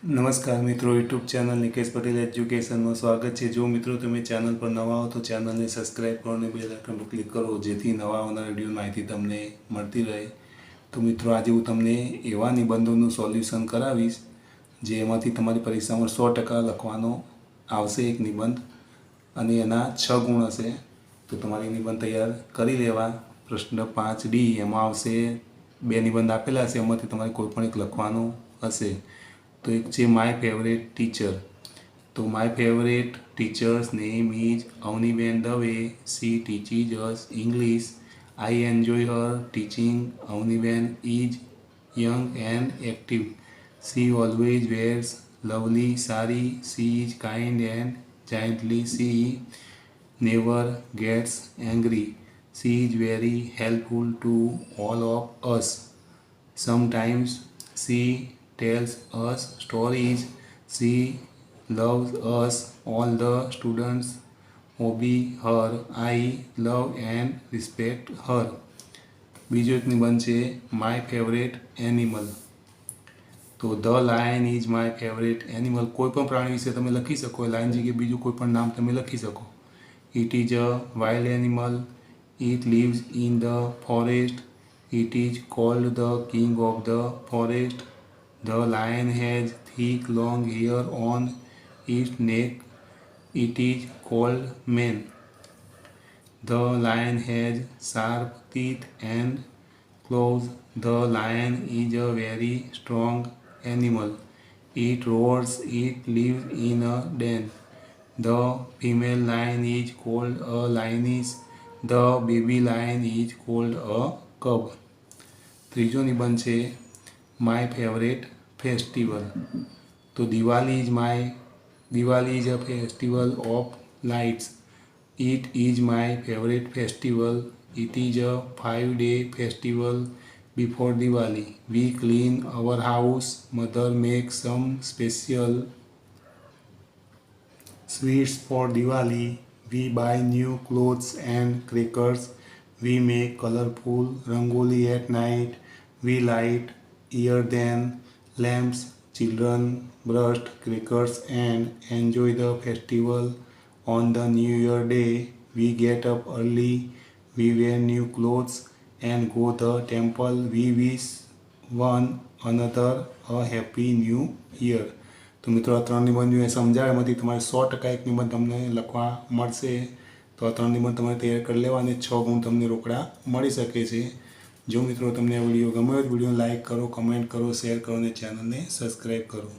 નમસ્કાર મિત્રો, YouTube channel Nikesh Patel એજ્યુકેશનમાં સ્વાગત છે। જો મિત્રો તમે ચેનલ પર નવા હો તો ચેનલને સબસ્ક્રાઈબ કરો અને બેલ આઇકન પર ક્લિક કરો, જેથી નવા આવનાર વિડીયો માહિતી તમને મળતી રહે। તો મિત્રો, આજે હું તમને એવા નિબંધોનું સોલ્યુશન કરાવીશ જેમાંથી તમારી પરીક્ષામાં 100% લખવાનો આવશે એક નિબંધ, અને એના 6 ગુણ હશે। તો તમારે નિબંધ તૈયાર કરી લેવા। પ્રશ્ન 5D એમાં આવશે 2 નિબંધ આપેલા હશે, એમાંથી તમારે કોઈ પણ એક લખવાનું હશે। તો એક છે માય ફેવરેટ ટીચર। તો my favourite teacher's name is Avniben Dave. She teaches us English. I enjoy her teaching. Avniben is young and active. She always wears lovely sari. She is kind and gently. She never gets angry. She is very helpful to all of us. Sometimes she tells us stories. She loves us all the students obey her. I love and respect her. બીજો એક નિબંધ છે my favourite animal. તો the lion is my favourite animal. કોઈ પણ પ્રાણી વિશે તમે લખી શકો, લાયન જગ્યાએ બીજું કોઈ પણ નામ તમે લખી શકો। It is a wild animal. It lives in the forest. It is called the king of the forest. The lion has thick long hair on its neck. It is called mane. The lion has sharp teeth and claws. The lion is a very strong animal. It roars. It lives in a den. The female lion is called a lioness. The baby lion is called a cub. ત્રીજો નિબંધ છે my favourite festival. તો Diwali is a festival of lights. It is my favourite festival. It is a 5-day festival before Diwali. We clean our house. Mother make some special sweets for Diwali. We buy new clothes and crackers. We make colourful rangoli at night. We light earthen lamps. Children burst crackers and enjoy the festival. On the New Year Day, we get up early. We wear new clothes and go to the temple. We wish one another a happy new year. તો મિત્રો, આ 3 નિબંધ મેં સમજાવ્યા, એમાંથી તમારે 100% એક નિબંધ તમને લખવા મળશે। તો આ 3 નિબંધ તમારે તૈયાર કરી લેવા અને 6 ગુણ તમને રોકડા મળી શકે છે। જો મિત્રો તમને આ વિડીયો ગમ્યો હોય તો વિડીયોને લાઇક કરો, કમેન્ટ કરો, શેર કરો અને ચેનલને સબસ્ક્રાઈબ કરો।